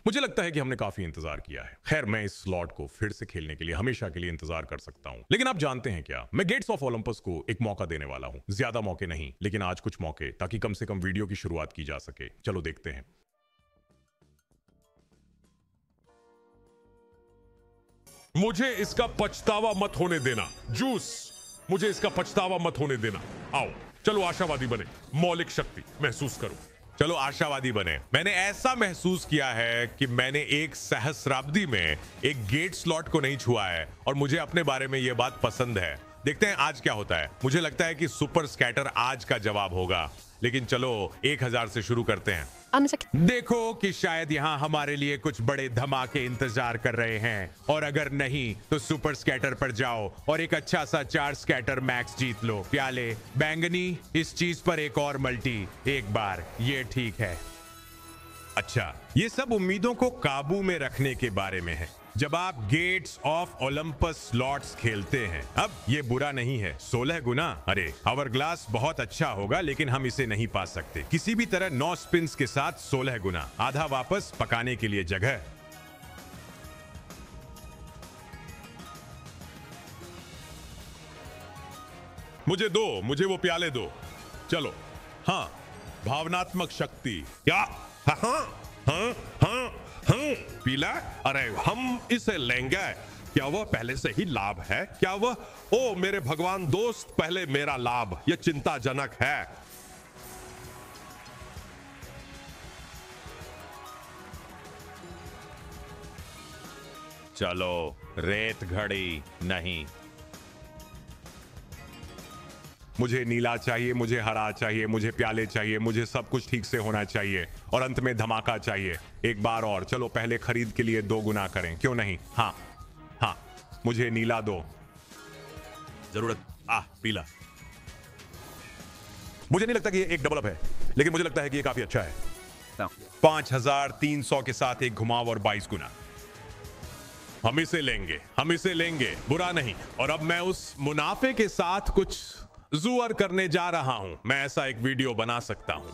मुझे लगता है कि हमने काफी इंतजार किया है। खैर, मैं इस स्लॉट को फिर से खेलने के लिए हमेशा के लिए इंतजार कर सकता हूं। लेकिन आप जानते हैं क्या, मैं गेट्स ऑफ ओलंपस को एक मौका देने वाला हूं। ज्यादा मौके नहीं, लेकिन आज कुछ मौके, ताकि कम से कम वीडियो की शुरुआत की जा सके। चलो देखते हैं। मुझे इसका पछतावा मत होने देना। जूस, मुझे इसका पछतावा मत होने देना। आओ चलो आशावादी बने, मौलिक शक्ति महसूस करो। चलो आशावादी बने। मैंने ऐसा महसूस किया है कि मैंने एक सहस्राब्दी में एक गेट स्लॉट को नहीं छुआ है, और मुझे अपने बारे में यह बात पसंद है। देखते हैं आज क्या होता है। मुझे लगता है कि सुपर स्कैटर आज का जवाब होगा, लेकिन चलो 1000 से शुरू करते हैं। देखो कि शायद यहाँ हमारे लिए कुछ बड़े धमाके इंतजार कर रहे हैं, और अगर नहीं तो सुपर स्कैटर पर जाओ और एक अच्छा सा 4 स्कैटर मैक्स जीत लो। प्याले बैंगनी, इस चीज पर एक और मल्टी एक बार, ये ठीक है। अच्छा, ये सब उम्मीदों को काबू में रखने के बारे में है। जब आप गेट्स ऑफ ओलंपस स्लॉट्स खेलते हैं, अब ये बुरा नहीं है। 16 गुना, अरे आवर ग्लास बहुत अच्छा होगा, लेकिन हम इसे नहीं पा सकते किसी भी तरह। 9 स्पिन्स के साथ 16 गुना, आधा वापस पकाने के लिए जगह। मुझे दो, मुझे वो प्याले दो। चलो, हाँ, भावनात्मक शक्ति। क्या? हाँ हाँ हाँ हाँ, पीला? अरे हम इसे लेंगे। क्या वह पहले से ही लाभ है? क्या वह, ओ मेरे भगवान दोस्त, पहले मेरा लाभ? यह चिंताजनक है। चलो, रेत घड़ी नहीं। मुझे नीला चाहिए, मुझे हरा चाहिए, मुझे प्याले चाहिए, मुझे सब कुछ ठीक से होना चाहिए, और अंत में धमाका चाहिए। एक बार और। चलो पहले खरीद के लिए 2 गुना करें, क्यों नहीं? हाँ हाँ, मुझे नीला दो। जरूरत पीला। मुझे नहीं लगता कि ये एक डबल अप है, लेकिन मुझे लगता है कि ये काफी अच्छा है। 5300 के साथ एक घुमाव और 22 गुना। हम इसे लेंगे, हम इसे लेंगे, बुरा नहीं। और अब मैं उस मुनाफे के साथ कुछ जुअर करने जा रहा हूं। मैं ऐसा एक वीडियो बना सकता हूं।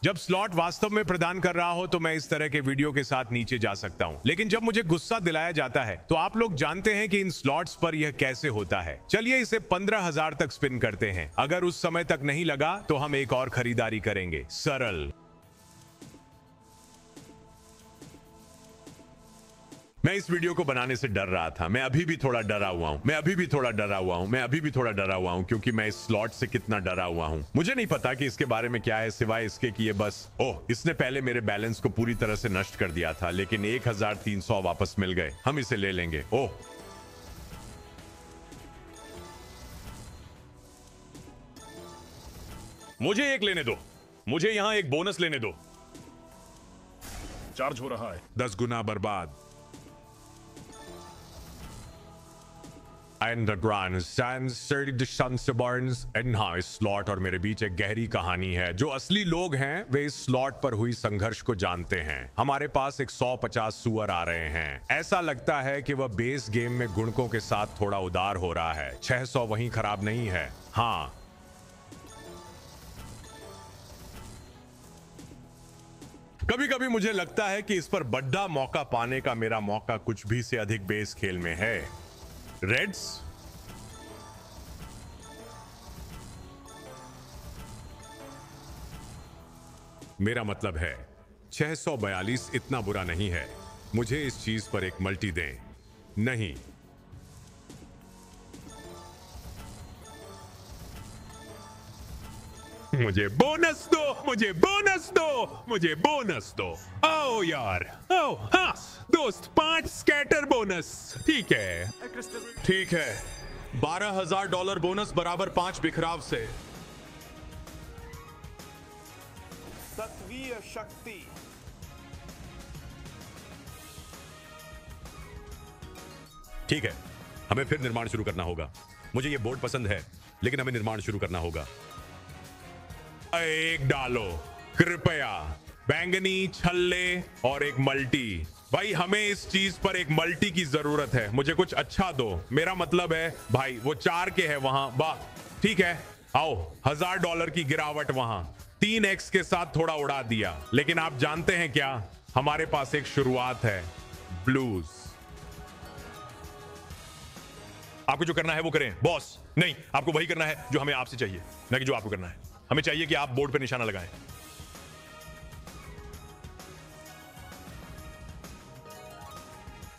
जब स्लॉट वास्तव में प्रदान कर रहा हो तो मैं इस तरह के वीडियो के साथ नीचे जा सकता हूं, लेकिन जब मुझे गुस्सा दिलाया जाता है तो आप लोग जानते हैं कि इन स्लॉट्स पर यह कैसे होता है। चलिए इसे 15,000 तक स्पिन करते हैं। अगर उस समय तक नहीं लगा तो हम एक और खरीदारी करेंगे। सरल। मैं इस वीडियो को बनाने से डर रहा था। मैं अभी भी थोड़ा डरा हुआ हूं। मैं अभी भी थोड़ा डरा हुआ हूं। मैं अभी भी थोड़ा डरा हुआ हूं, क्योंकि मैं इस स्लॉट से कितना डरा हुआ हूं। मुझे नहीं पता कि इसके बारे में क्या है, सिवाय इसके कि ये बस, ओह, इसने पहले मेरे बैलेंस को पूरी तरह से नष्ट कर दिया था, लेकिन 1300 वापस मिल गए। हम इसे ले लेंगे। ओह, मुझे एक लेने दो। मुझे यहां एक बोनस लेने दो। चार्ज हो रहा है। 10 गुना बर्बाद। अंडरग्राउंड सैंड्स 30 बार्न्स एंड हाँ, इस स्लॉट और मेरे बीच एक गहरी कहानी है। जो असली लोग हैं वे इस स्लॉट पर हुई संघर्ष को जानते हैं। हमारे पास एक 150 सुअर आ रहे हैं। ऐसा लगता है कि वह बेस गेम में गुणकों के साथ थोड़ा उदार हो रहा है। 600 वहीं खराब नहीं है। हाँ, कभी कभी मुझे लगता है कि इस पर बड़ा मौका पाने का मेरा मौका कुछ भी से अधिक बेस खेल में है। रेड्स, मेरा मतलब है 642 इतना बुरा नहीं है। मुझे इस चीज पर एक मल्टी दें। नहीं, मुझे बोनस दो, मुझे बोनस दो, मुझे बोनस दो। ओ यार, ओ हाँ दोस्त, 5 स्कैटर बोनस। ठीक है, ठीक है। $12,000 बोनस बराबर 5 बिखराव से। तत्वीय शक्ति। ठीक है, हमें फिर निर्माण शुरू करना होगा। मुझे ये बोर्ड पसंद है, लेकिन हमें निर्माण शुरू करना होगा। एक डालो कृपया। बैंगनी, छल्ले और एक मल्टी। भाई, हमें इस चीज पर एक मल्टी की जरूरत है। मुझे कुछ अच्छा दो। मेरा मतलब है भाई, वो 4 के है वहां। वाह, ठीक है, आओ। $1,000 की गिरावट वहां। 3x के साथ थोड़ा उड़ा दिया, लेकिन आप जानते हैं क्या, हमारे पास एक शुरुआत है, ब्लूज। आपको जो करना है वो करें बॉस। नहीं, आपको वही करना है जो हमें आपसे चाहिए, ना कि जो आपको करना है। हमें चाहिए कि आप बोर्ड पे निशाना लगाएं।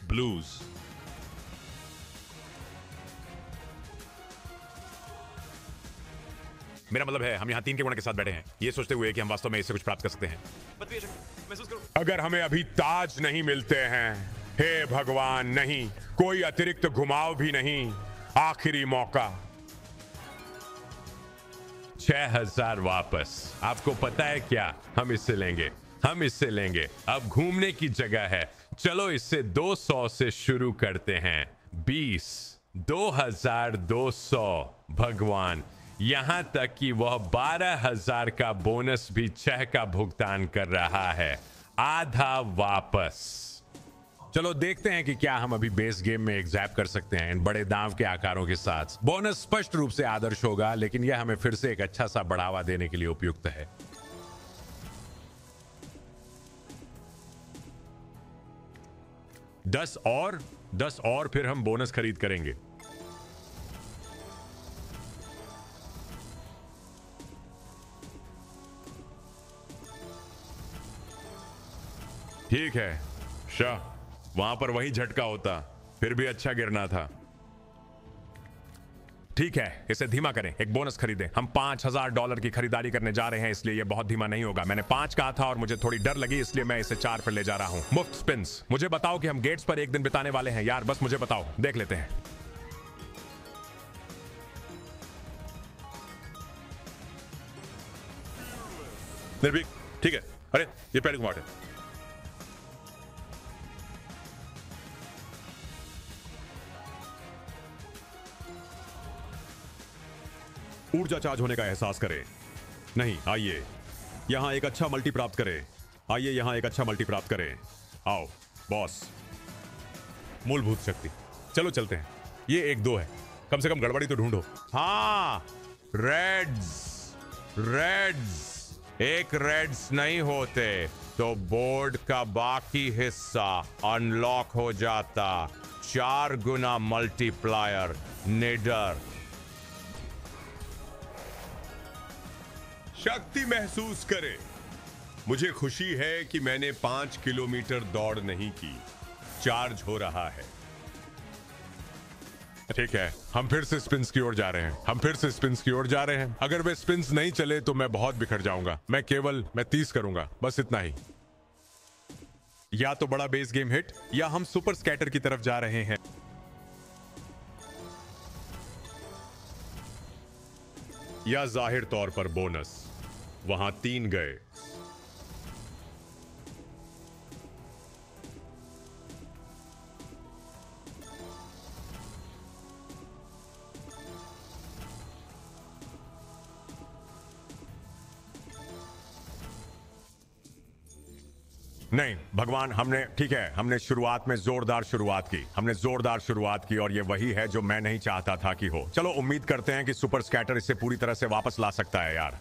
ब्लूज। मेरा मतलब है हम यहां 3 के गुणा के साथ बैठे हैं, ये सोचते हुए कि हम वास्तव में इससे कुछ प्राप्त कर सकते हैं। महसूस करो। अगर हमें अभी ताज नहीं मिलते हैं, हे भगवान, नहीं, कोई अतिरिक्त घुमाव भी नहीं, आखिरी मौका। 6000 वापस। आपको पता है क्या, हम इससे लेंगे, हम इससे लेंगे। अब घूमने की जगह है, चलो इससे 200 से शुरू करते हैं। 20, 2200। भगवान, यहां तक कि वह 12000 का बोनस भी 6 का भुगतान कर रहा है। आधा वापस। चलो देखते हैं कि क्या हम अभी बेस गेम में एक जैप कर सकते हैं इन बड़े दांव के आकारों के साथ। बोनस स्पष्ट रूप से आदर्श होगा, लेकिन यह हमें फिर से एक अच्छा सा बढ़ावा देने के लिए उपयुक्त है। दस और फिर हम बोनस खरीद करेंगे। ठीक है शाह, वहां पर वही झटका होता, फिर भी अच्छा गिरना था। ठीक है, इसे धीमा करें, एक बोनस खरीदें। हम $5000 की खरीदारी करने जा रहे हैं, इसलिए यह बहुत धीमा नहीं होगा। मैंने 5 कहा था और मुझे थोड़ी डर लगी, इसलिए मैं इसे 4 पर ले जा रहा हूं। मुफ्त स्पिन्स। मुझे बताओ कि हम गेट्स पर एक दिन बिताने वाले हैं यार, बस मुझे बताओ, देख लेते हैं। निर्भीक, ठीक है। अरे ये पहले घुमाट है। ऊर्जा चार्ज होने का एहसास करें। नहीं, आइए यहां एक अच्छा मल्टी प्राप्त करें। आइए यहां एक अच्छा मल्टी प्राप्त करें। आओ बॉस। मूलभूत शक्ति। चलो चलते हैं। ये 1-2 है, कम से कम गड़बड़ी तो ढूंढो। हाँ, रेड्स। एक रेड्स नहीं होते तो बोर्ड का बाकी हिस्सा अनलॉक हो जाता। 4 गुना मल्टीप्लायर। निडर। शक्ति महसूस करें। मुझे खुशी है कि मैंने 5 किलोमीटर दौड़ नहीं की। चार्ज हो रहा है। ठीक है, हम फिर से स्पिन्स की ओर जा रहे हैं। अगर वे स्पिन्स नहीं चले तो मैं बहुत बिखर जाऊंगा। मैं 30 करूंगा, बस इतना ही। या तो बड़ा बेस गेम हिट, या हम सुपर स्कैटर की तरफ जा रहे हैं। या जाहिर तौर पर बोनस। वहां 3 गए। नहीं भगवान, हमने शुरुआत में जोरदार शुरुआत की और ये वही है जो मैं नहीं चाहता था कि हो। चलो उम्मीद करते हैं कि सुपर स्कैटर इसे पूरी तरह से वापस ला सकता है यार।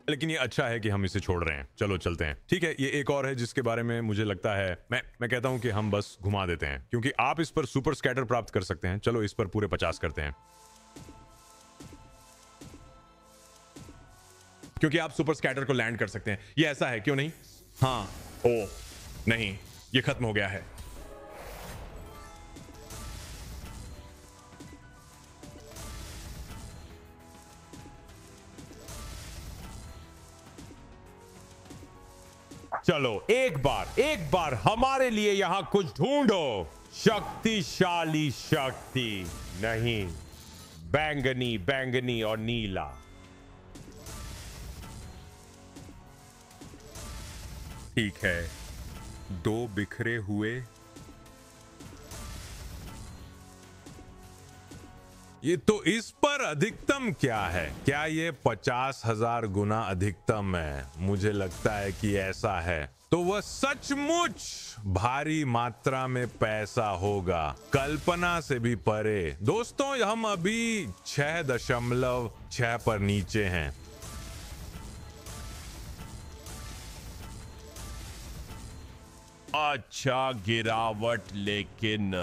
लेकिन ये अच्छा है कि हम इसे छोड़ रहे हैं। चलो चलते हैं। ठीक है, ये एक और है जिसके बारे में मुझे लगता है मैं कहता हूं कि हम बस घुमा देते हैं, क्योंकि आप इस पर सुपर स्कैटर प्राप्त कर सकते हैं। चलो इस पर पूरे 50 करते हैं, क्योंकि आप सुपर स्कैटर को लैंड कर सकते हैं। ये ऐसा है, क्यों नहीं? हाँ। ओ नहीं, ये खत्म हो गया है। चलो एक बार हमारे लिए यहां कुछ ढूंढो। शक्तिशाली शक्ति नहीं, बैंगनी और नीला। ठीक है, 2 बिखरे हुए। ये तो इस पर अधिकतम क्या है? क्या ये 50,000 गुना अधिकतम है? मुझे लगता है कि ऐसा है। तो वह सचमुच भारी मात्रा में पैसा होगा, कल्पना से भी परे। दोस्तों, हम अभी 6.6 पर नीचे हैं। अच्छा गिरावट, लेकिन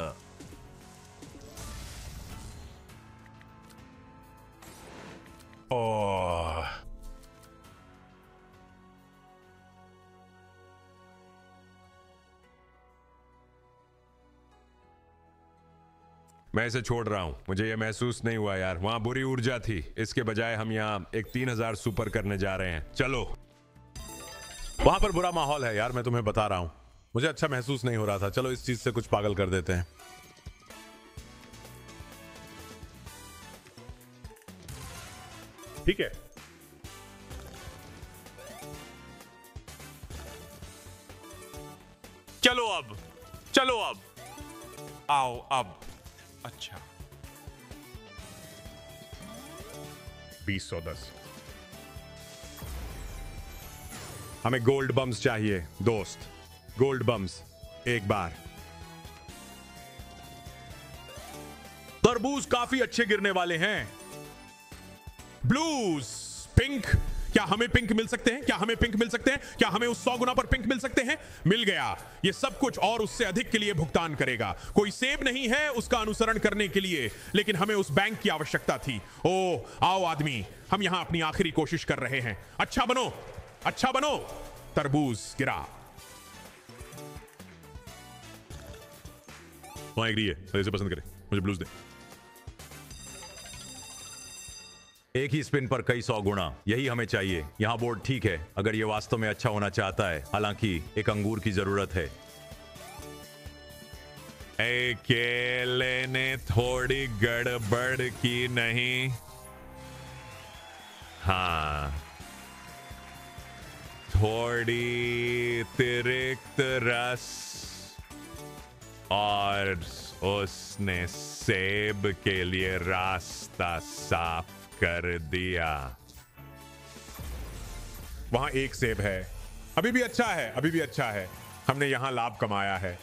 ओह, मैं इसे छोड़ रहा हूं। मुझे यह महसूस नहीं हुआ यार, वहां बुरी ऊर्जा थी। इसके बजाय हम यहाँ एक 3000 सुपर करने जा रहे हैं। चलो। वहां पर बुरा माहौल है यार, मैं तुम्हें बता रहा हूं। मुझे अच्छा महसूस नहीं हो रहा था। चलो इस चीज से कुछ पागल कर देते हैं। ठीक है। चलो अब, चलो अब, आओ अब। अच्छा, 2010। हमें गोल्ड बम्स चाहिए दोस्त, गोल्ड बम्स एक बार। तरबूज काफी अच्छे गिरने वाले हैं। ब्लूज, पिंक, क्या हमें पिंक मिल सकते हैं? क्या हमें पिंक मिल सकते हैं? क्या हमें उस 100 गुना पर पिंक मिल सकते हैं? मिल गया। ये सब कुछ और उससे अधिक के लिए भुगतान करेगा। कोई सेब नहीं है उसका अनुसरण करने के लिए, लेकिन हमें उस बैंक की आवश्यकता थी। ओ, आओ आदमी, हम यहां अपनी आखिरी कोशिश कर रहे हैं। अच्छा बनो, अच्छा बनो। तरबूज गिरा। वहां एग्री है, इसे पसंद करे। मुझे ब्लूज दे। एक ही स्पिन पर कई 100 गुना, यही हमें चाहिए। यहाँ बोर्ड ठीक है, अगर ये वास्तव में अच्छा होना चाहता है। हालांकि एक अंगूर की जरूरत है। केले ने थोड़ी गड़बड़ की नहीं? हाँ, थोड़ी अतिरिक्त रस, और उसने सेब के लिए रास्ता साफ कर दिया। वहां एक सेब है। अभी भी अच्छा है, अभी भी अच्छा है। हमने यहां लाभ कमाया है।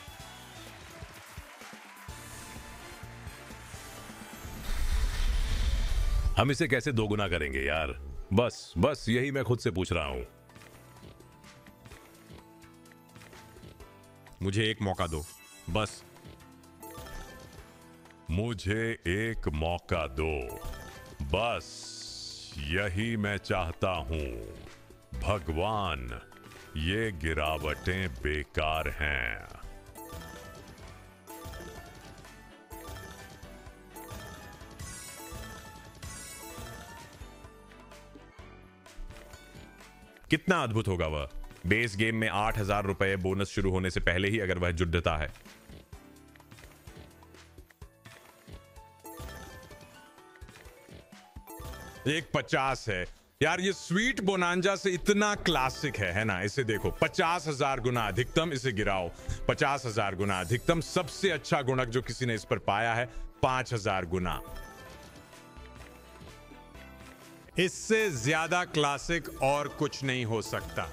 हम इसे कैसे दोगुना करेंगे यार? बस यही मैं खुद से पूछ रहा हूं। मुझे एक मौका दो, बस। मुझे एक मौका दो, बस यही मैं चाहता हूं। भगवान, ये गिरावटें बेकार हैं। कितना अद्भुत होगा वह, बेस गेम में 8000 रुपए बोनस शुरू होने से पहले ही अगर वह जुड़ता है। एक 50 है यार। ये स्वीट बोनांजा से इतना क्लासिक है ना? इसे देखो, 50,000 गुना अधिकतम। इसे गिराओ, 50,000 गुना अधिकतम। सबसे अच्छा गुणक जो किसी ने इस पर पाया है, 5000 गुना। इससे ज्यादा क्लासिक और कुछ नहीं हो सकता।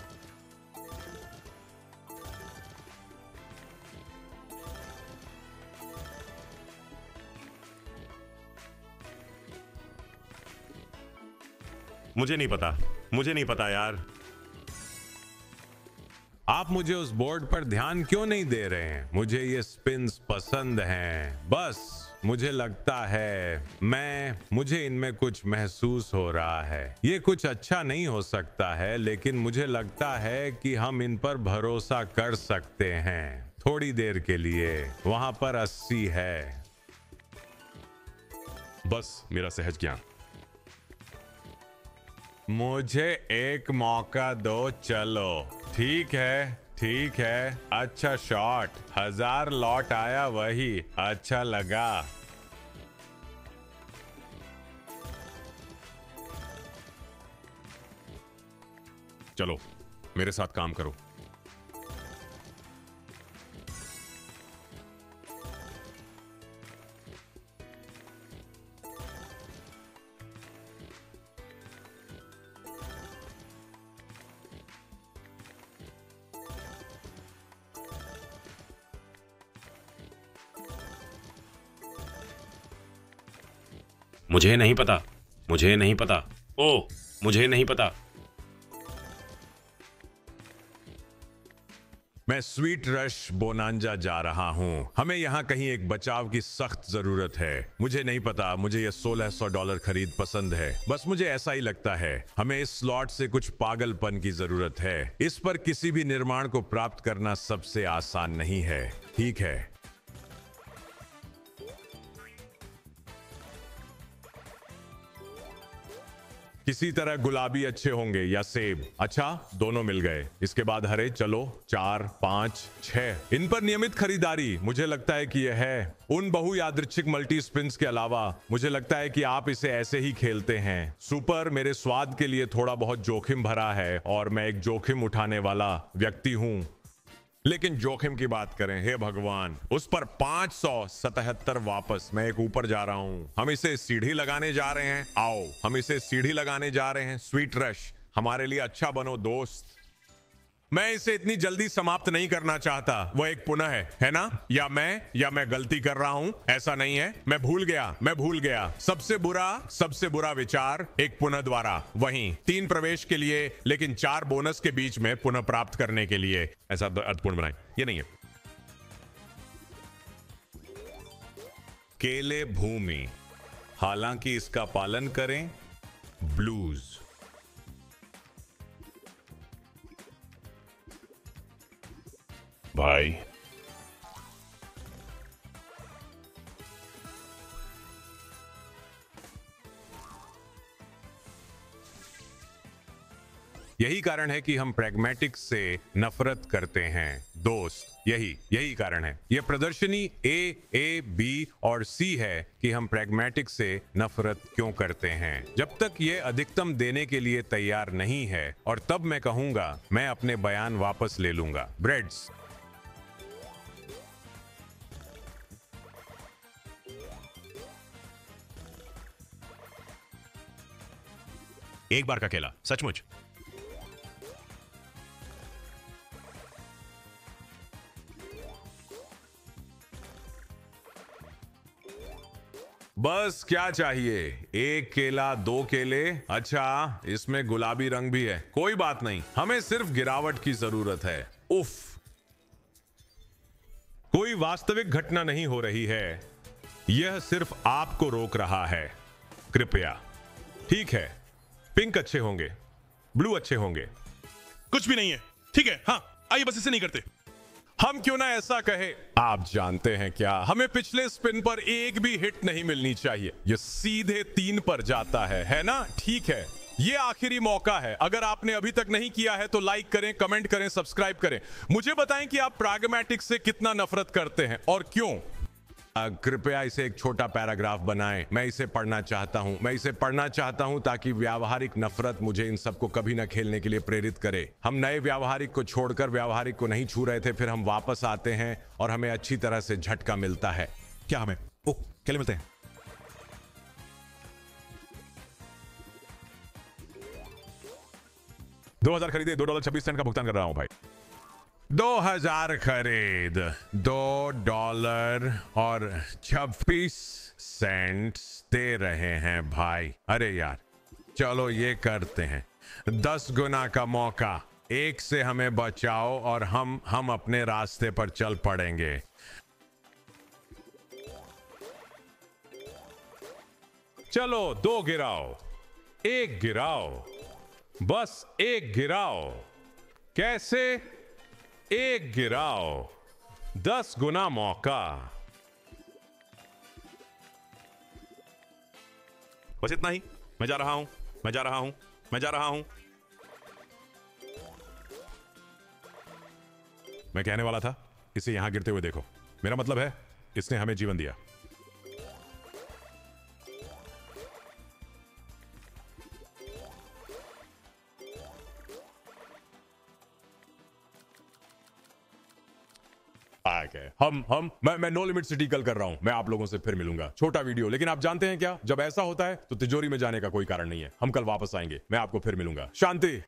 मुझे नहीं पता यार। आप मुझे उस बोर्ड पर ध्यान क्यों नहीं दे रहे हैं? मुझे ये स्पिन्स पसंद हैं। बस मुझे लगता है मुझे इनमें कुछ महसूस हो रहा है। ये कुछ अच्छा नहीं हो सकता है, लेकिन मुझे लगता है कि हम इन पर भरोसा कर सकते हैं थोड़ी देर के लिए। वहां पर 80 है। बस मेरा सहज ज्ञान। मुझे एक मौका दो, चलो। ठीक है। अच्छा शॉट, 1000 लौट आया, वही अच्छा लगा। चलो मेरे साथ काम करो। मुझे नहीं पता, मुझे नहीं पता, ओ मुझे नहीं पता। मैं स्वीट रश बोनांजा जा रहा हूं। हमें यहाँ कहीं एक बचाव की सख्त जरूरत है। मुझे नहीं पता, मुझे ये $1600 खरीद पसंद है। बस मुझे ऐसा ही लगता है। हमें इस स्लॉट से कुछ पागलपन की जरूरत है। इस पर किसी भी निर्माण को प्राप्त करना सबसे आसान नहीं है। ठीक है, किसी तरह गुलाबी अच्छे होंगे या सेब। अच्छा, दोनों मिल गए। इसके बाद हरे। चलो 4, 5, 6 इन पर नियमित खरीदारी। मुझे लगता है कि यह है उन बहुयादृच्छिक मल्टी स्पिन्स के अलावा। मुझे लगता है कि आप इसे ऐसे ही खेलते हैं। सुपर मेरे स्वाद के लिए थोड़ा बहुत जोखिम भरा है और मैं एक जोखिम उठाने वाला व्यक्ति हूं। लेकिन जोखिम की बात करें, हे भगवान, उस पर 577 वापस। मैं एक ऊपर जा रहा हूं। हम इसे सीढ़ी लगाने जा रहे हैं। आओ, हम इसे सीढ़ी लगाने जा रहे हैं। स्वीट रश, हमारे लिए अच्छा बनो दोस्त। मैं इसे इतनी जल्दी समाप्त नहीं करना चाहता। वह एक पुनः है ना? या मैं गलती कर रहा हूं? ऐसा नहीं है। मैं भूल गया। सबसे बुरा विचार एक पुनः द्वारा। वहीं 3 प्रवेश के लिए लेकिन 4 बोनस के बीच में पुनः प्राप्त करने के लिए। ऐसा अर्थपूर्ण बनाए, ये नहीं है। केले भूमि, हालांकि इसका पालन करें। ब्लूज, भाई यही कारण है कि हम प्रैग्मेटिक्स से नफरत करते हैं दोस्त। यही कारण है। यह प्रदर्शनी A, B और C है कि हम प्रैग्मेटिक्स से नफरत क्यों करते हैं। जब तक यह अधिकतम देने के लिए तैयार नहीं है, और तब मैं कहूंगा मैं अपने बयान वापस ले लूंगा। ब्रेड्स, एक बार का केला, सचमुच। बस क्या चाहिए? 1 केला, 2 केले। अच्छा, इसमें गुलाबी रंग भी है। कोई बात नहीं, हमें सिर्फ गिरावट की जरूरत है। उफ, कोई वास्तविक घटना नहीं हो रही है। यह सिर्फ आपको रोक रहा है। कृपया। ठीक है, पिंक अच्छे होंगे, ब्लू अच्छे होंगे। कुछ भी नहीं है। ठीक है, हाँ, आइए बस इसे नहीं करते। हम क्यों ना ऐसा कहे। आप जानते हैं क्या, हमें पिछले स्पिन पर एक भी हिट नहीं मिलनी चाहिए। यह सीधे 3 पर जाता है ना? ठीक है, ये आखिरी मौका है। अगर आपने अभी तक नहीं किया है तो लाइक करें, कमेंट करें, सब्सक्राइब करें। मुझे बताएं कि आप प्रैग्मेटिक्स से कितना नफरत करते हैं और क्यों। कृपया इसे एक छोटा पैराग्राफ बनाएं। मैं इसे पढ़ना चाहता हूं ताकि व्यावहारिक नफरत मुझे इन सबको कभी न खेलने के लिए प्रेरित करे। हम नए व्यावहारिक को छोड़कर व्यावहारिक को नहीं छू रहे थे, फिर हम वापस आते हैं और हमें अच्छी तरह से झटका मिलता है। क्या हमें केले मिलते हैं? 2000 खरीदे, $2.26 का भुगतान कर रहा हूं भाई। 2000 खरीद, $2.26 दे रहे हैं भाई। अरे यार, चलो ये करते हैं। 10 गुना का मौका। 1 से हमें बचाओ और हम अपने रास्ते पर चल पड़ेंगे। चलो 2 गिराओ, 1 गिराओ, बस 1 गिराओ। कैसे? 1 गिराओ, 10 गुना मौका। बस इतना ही। मैं जा रहा हूं। मैं कहने वाला था, इसे यहां गिरते हुए देखो। मेरा मतलब है, इसने हमें जीवन दिया। मैं नो लिमिट सिटी कल कर रहा हूं। मैं आप लोगों से फिर मिलूंगा। छोटा वीडियो, लेकिन आप जानते हैं क्या, जब ऐसा होता है तो तिजोरी में जाने का कोई कारण नहीं है। हम कल वापस आएंगे। मैं आपको फिर मिलूंगा। शांति।